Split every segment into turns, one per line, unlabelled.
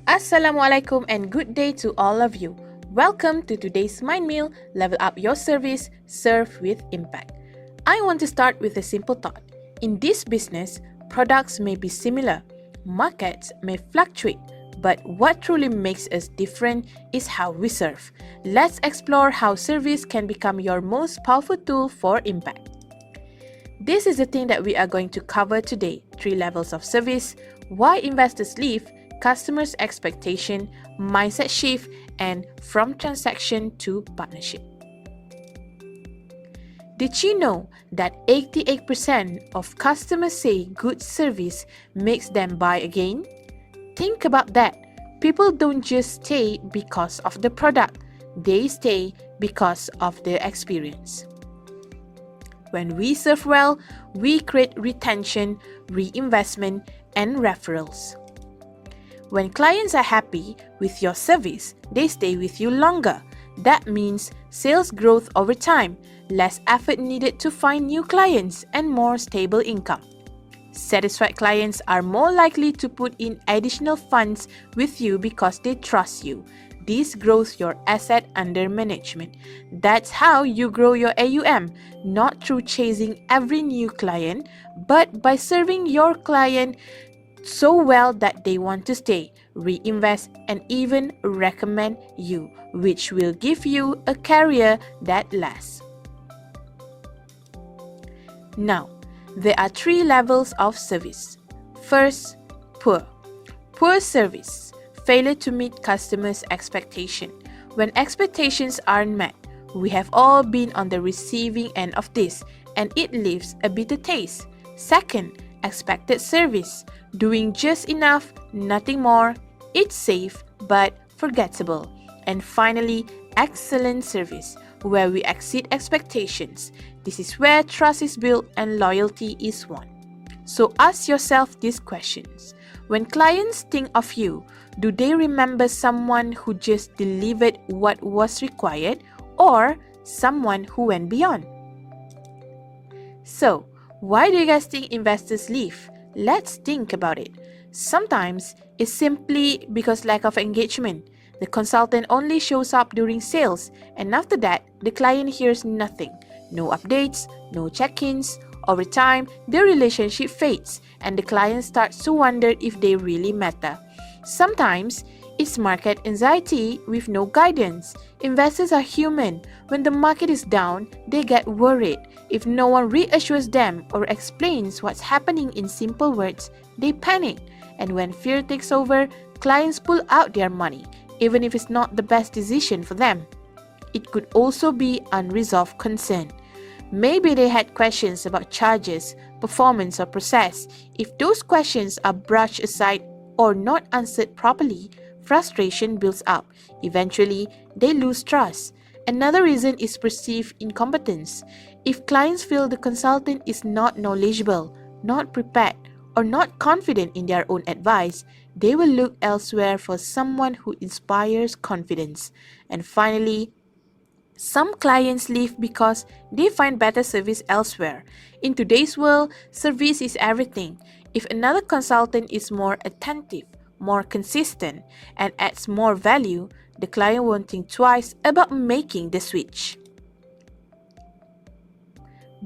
Assalamualaikum and good day to all of you. Welcome to today's Mindmeal Level Up Your Service, Serve with Impact. I want to start with a simple thought. In this business, products may be similar, markets may fluctuate, but what truly makes us different is how we serve. Let's explore how service can become your most powerful tool for impact. This is the thing that we are going to cover today: 3 levels of service, why investors leave, customers' expectation, mindset shift, and from transaction to partnership. Did you know that 88% of customers say good service makes them buy again? Think about that. People don't just stay because of the product, they stay because of the experience. When we serve well, we create retention, reinvestment, and referrals. When clients are happy with your service, they stay with you longer. That means sales growth over time, less effort needed to find new clients, and more stable income. Satisfied clients are more likely to put in additional funds with you because they trust you. This grows your asset under management. That's how you grow your AUM, not through chasing every new client, but by serving your client so well that they want to stay, reinvest, and even recommend you, which will give you a career that lasts. Now, there are 3 levels of service. First, poor. Poor service. Failure to meet customers' expectation. When expectations aren't met, we have all been on the receiving end of this, and it leaves a bitter taste. Second, expected service. Doing just enough, nothing more. It's safe but forgettable. And finally, excellent service, where we exceed expectations. This is where trust is built and loyalty is won. So ask yourself these questions. When clients think of you, do they remember someone who just delivered what was required, or someone who went beyond? So, why do you guys think investors leave? Let's think about it. Sometimes it's simply because lack of engagement. The consultant only shows up during sales, and after that, the client hears nothing. No updates, no check-ins. Over time, the relationship fades, and the client starts to wonder if they really matter. Sometimes, it's market anxiety with no guidance. Investors are human. When the market is down, they get worried. If no one reassures them or explains what's happening in simple words, they panic. And when fear takes over, clients pull out their money, even if it's not the best decision for them. It could also be unresolved concern. Maybe they had questions about charges, performance, or process. If those questions are brushed aside or not answered properly, frustration builds up. Eventually, they lose trust. Another reason is perceived incompetence. If clients feel the consultant is not knowledgeable, not prepared, or not confident in their own advice, they will look elsewhere for someone who inspires confidence. And finally, some clients leave because they find better service elsewhere. In today's world, service is everything. If another consultant is more attentive, more consistent, and adds more value, the client won't think twice about making the switch.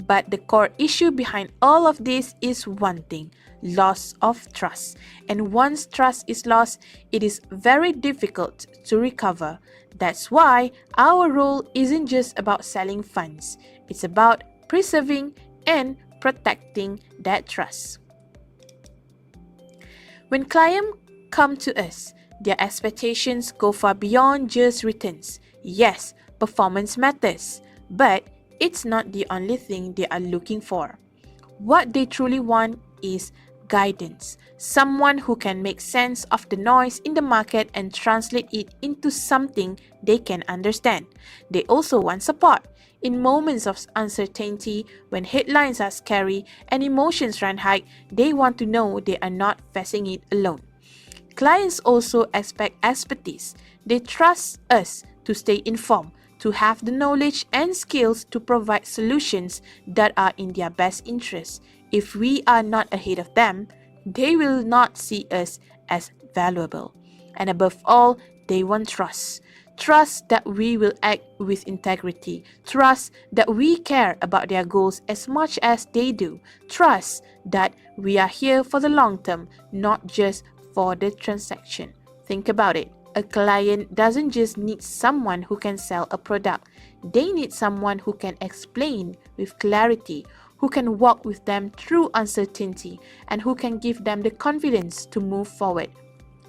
But the core issue behind all of this is one thing: loss of trust. And once trust is lost, it is very difficult to recover. That's why our role isn't just about selling funds, it's about preserving and protecting that trust. When clients come to us, their expectations go far beyond just returns. Yes, performance matters, but it's not the only thing they are looking for. What they truly want is guidance, someone who can make sense of the noise in the market and translate it into something they can understand. They also want support. In moments of uncertainty, when headlines are scary and emotions run high, they want to know they are not facing it alone. Clients also expect expertise. They trust us to stay informed, to have the knowledge and skills to provide solutions that are in their best interest. If we are not ahead of them, they will not see us as valuable. And above all, they want trust. Trust that we will act with integrity. Trust that we care about their goals as much as they do. Trust that we are here for the long term, not just for the transaction. Think about it. A client doesn't just need someone who can sell a product. They need someone who can explain with clarity, who can walk with them through uncertainty, and who can give them the confidence to move forward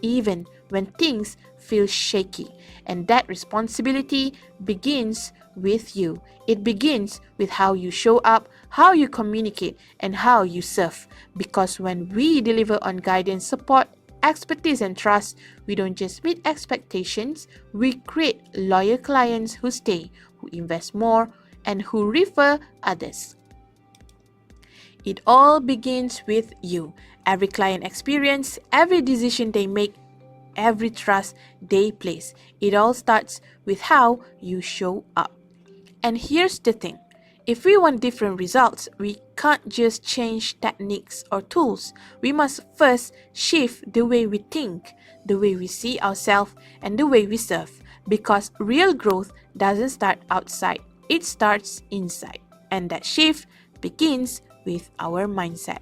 even when things feel shaky. And that responsibility begins with you. It begins with how you show up, how you communicate, and how you serve. Because when we deliver on guidance, support, expertise, and trust, we don't just meet expectations, we create loyal clients who stay, who invest more, and who refer others. It all begins with you. Every client experience, every decision they make, every trust they place. It all starts with how you show up. And here's the thing. If we want different results, we can't just change techniques or tools. We must first shift the way we think, the way we see ourselves, and the way we serve. Because real growth doesn't start outside, it starts inside. And that shift begins with our mindset.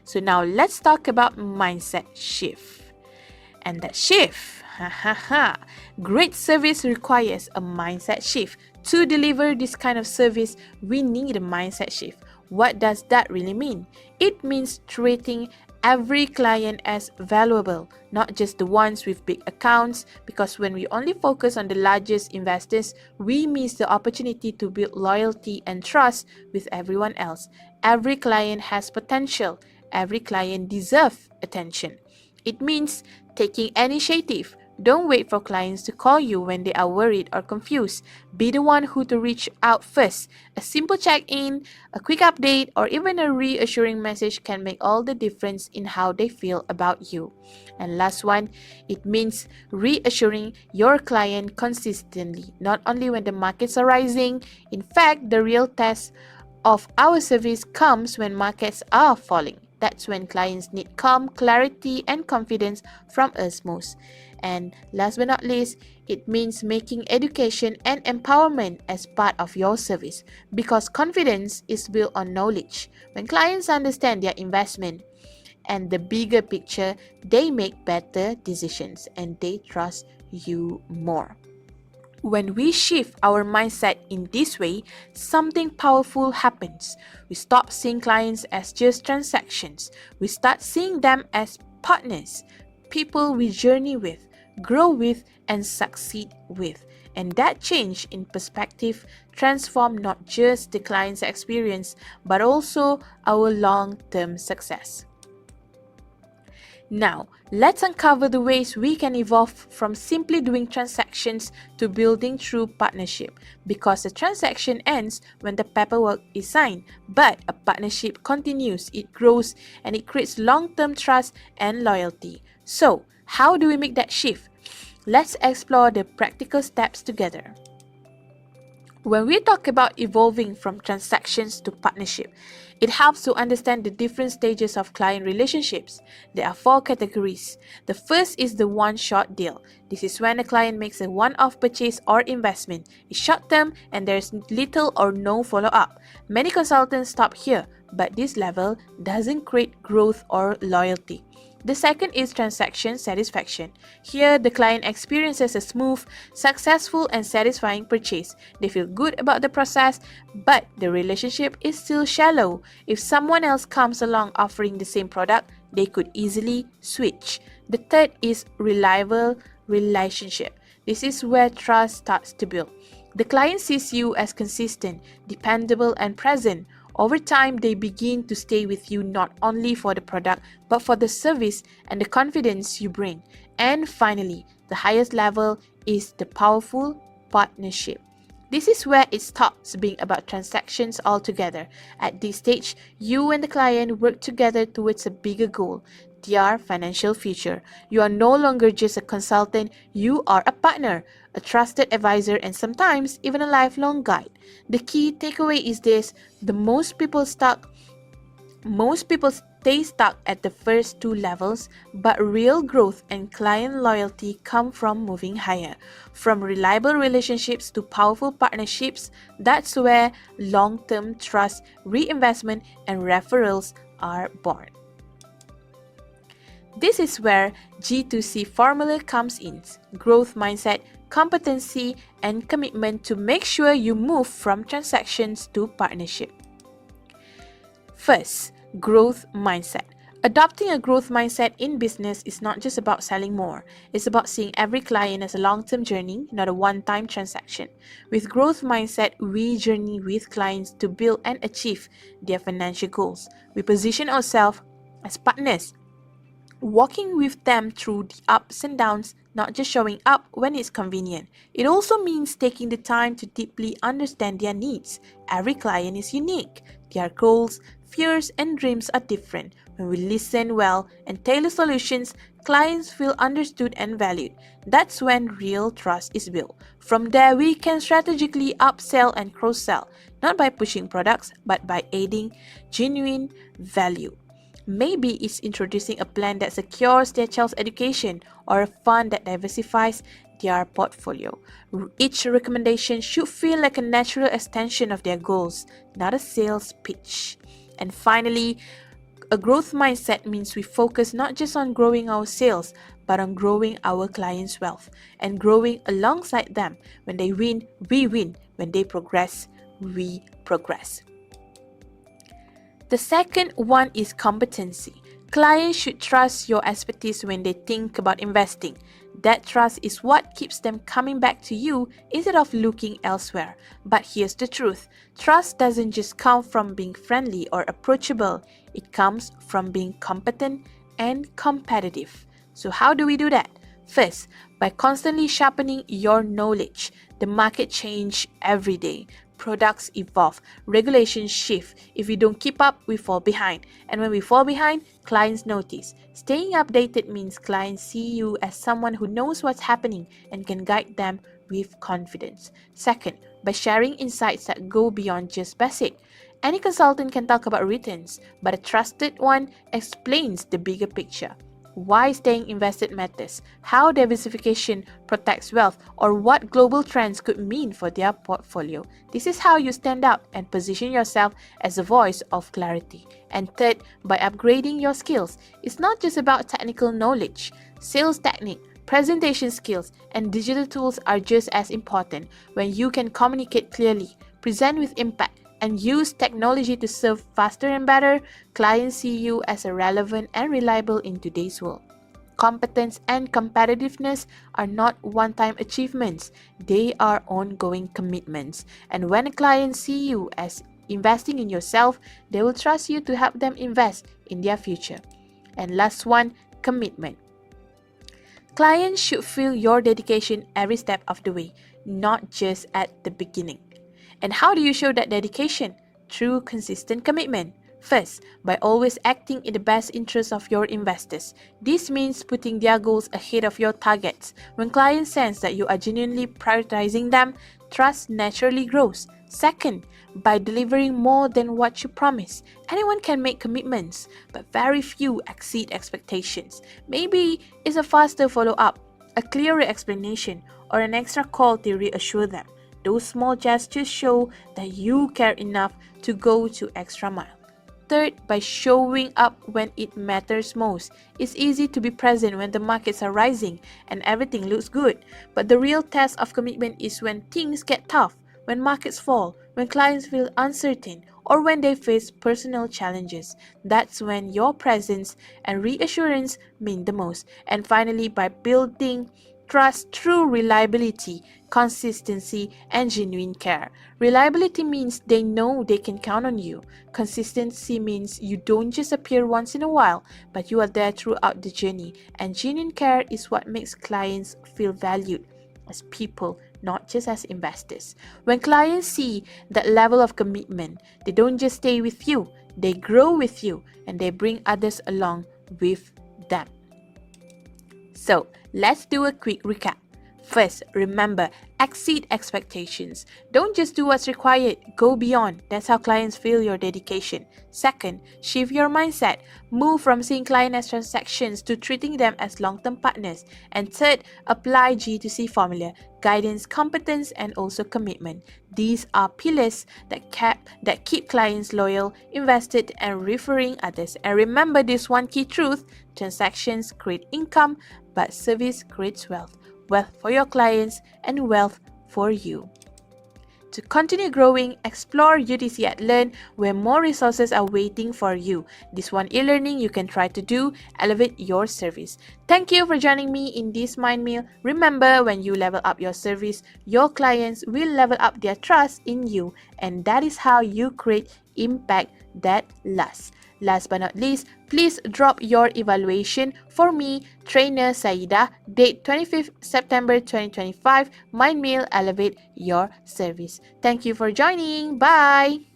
So now let's talk about mindset shift. And that shift, great service requires a mindset shift. To deliver this kind of service, we need a mindset shift. What does that really mean? It means treating every client as valuable, not just the ones with big accounts, because when we only focus on the largest investors, we miss the opportunity to build loyalty and trust with everyone else. Every client has potential. Every client deserves attention. It means taking initiative. Don't wait for clients to call you when they are worried or confused. Be the one who to reach out first. A simple check-in, a quick update, or even a reassuring message can make all the difference in how they feel about you. And last one, it means reassuring your client consistently, not only when the markets are rising. In fact, the real test of our service comes when markets are falling. That's when clients need calm, clarity, and confidence from us most. And last but not least, it means making education and empowerment as part of your service, because confidence is built on knowledge. When clients understand their investment and the bigger picture, they make better decisions and they trust you more. When we shift our mindset in this way, something powerful happens. We stop seeing clients as just transactions. We start seeing them as partners, people we journey with, grow with, and succeed with. And that change in perspective transforms not just the client's experience, but also our long-term success. Now, let's uncover the ways we can evolve from simply doing transactions to building true partnership, because a transaction ends when the paperwork is signed, but a partnership continues, it grows, and it creates long-term trust and loyalty. So, how do we make that shift? Let's explore the practical steps together. When we talk about evolving from transactions to partnership, it helps to understand the different stages of client relationships. There are 4 categories. The first is the one-shot deal. This is when a client makes a one-off purchase or investment. It's short-term and there is little or no follow-up. Many consultants stop here, but this level doesn't create growth or loyalty. The second is transaction satisfaction. Here, the client experiences a smooth, successful, and satisfying purchase. They feel good about the process, but the relationship is still shallow. If someone else comes along offering the same product, they could easily switch. The third is reliable relationship. This is where trust starts to build. The client sees you as consistent, dependable, and present. Over time, they begin to stay with you not only for the product, but for the service and the confidence you bring. And finally, the highest level is the powerful partnership. This is where it stops being about transactions altogether. At this stage, you and the client work together towards a bigger goal, their financial future. You are no longer just a consultant, you are a partner, a trusted advisor, and sometimes even a lifelong guide. The key takeaway is this: the most people stuck Most people stay stuck at the first two levels, but real growth and client loyalty come from moving higher. From reliable relationships to powerful partnerships, that's where long-term trust, reinvestment, and referrals are born. This is where G2C formula comes in: growth mindset, competency, and commitment to make sure you move from transactions to partnership. First, growth mindset. Adopting a growth mindset in business is not just about selling more. It's about seeing every client as a long-term journey, not a one-time transaction. With growth mindset, we journey with clients to build and achieve their financial goals. We position ourselves as partners, walking with them through the ups and downs, not just showing up when it's convenient. It also means taking the time to deeply understand their needs. Every client is unique. Their goals, fears, and dreams are different. When we listen well and tailor solutions, clients feel understood and valued. That's when real trust is built. From there, we can strategically upsell and cross-sell, not by pushing products, but by adding genuine value. Maybe it's introducing a plan that secures their child's education or a fund that diversifies their portfolio. Each recommendation should feel like a natural extension of their goals, not a sales pitch. And finally, a growth mindset means we focus not just on growing our sales, but on growing our clients' wealth and growing alongside them. When they win, we win. When they progress, we progress. The second one is competency. Clients should trust your expertise when they think about investing. That trust is what keeps them coming back to you instead of looking elsewhere. But here's the truth. Trust doesn't just come from being friendly or approachable. It comes from being competent and competitive. So how do we do that? First, by constantly sharpening your knowledge. The market changes every day. Products evolve, regulations shift. If we don't keep up, we fall behind. And when we fall behind, clients notice. Staying updated means clients see you as someone who knows what's happening and can guide them with confidence. Second, by sharing insights that go beyond just basic. Any consultant can talk about returns, but a trusted one explains the bigger picture. Why staying invested matters, how diversification protects wealth, or what global trends could mean for their portfolio. This is how you stand out and position yourself as a voice of clarity. And third, by upgrading your skills. It's not just about technical knowledge. Sales technique, presentation skills, and digital tools are just as important. When you can communicate clearly, present with impact, and use technology to serve faster and better, clients see you as a relevant and reliable in today's world. Competence and competitiveness are not one-time achievements. They are ongoing commitments. And when a client see you as investing in yourself, they will trust you to help them invest in their future. And last one, commitment. Clients should feel your dedication every step of the way, not just at the beginning. And how do you show that dedication? Through consistent commitment. First, by always acting in the best interest of your investors. This means putting their goals ahead of your targets. When clients sense that you are genuinely prioritizing them, trust naturally grows. Second, by delivering more than what you promise. Anyone can make commitments, but very few exceed expectations. Maybe it's a faster follow-up, a clearer explanation, or an extra call to reassure them. Those small gestures show that you care enough to go to extra mile. Third, by showing up when it matters most. It's easy to be present when the markets are rising and everything looks good. But the real test of commitment is when things get tough, when markets fall, when clients feel uncertain, or when they face personal challenges. That's when your presence and reassurance mean the most. And finally, by building trust through reliability, consistency, and genuine care. Reliability means they know they can count on you. Consistency means you don't just appear once in a while, but you are there throughout the journey. And genuine care is what makes clients feel valued as people, not just as investors. When clients see that level of commitment, they don't just stay with you, they grow with you, and they bring others along with them. So, let's do a quick recap. First, remember, exceed expectations. Don't just do what's required, go beyond. That's how clients feel your dedication. Second, shift your mindset. Move from seeing clients as transactions to treating them as long-term partners. And third, apply G2C formula, guidance, competence, and also commitment. These are pillars that keep clients loyal, invested, and referring others. And remember this one key truth: transactions create income, but service creates wealth. Wealth for your clients and wealth for you. To continue growing, explore UTC at Learn, where more resources are waiting for you. This one e-learning you can try to do, elevate your service. Thank you for joining me in this Mind Meal. Remember, when you level up your service, your clients will level up their trust in you, and that is how you create impact that lasts. Last but not least, please drop your evaluation for me, Trainer Saida, date 25th September 2025, Mindmeal Elevate Your Service. Thank you for joining. Bye!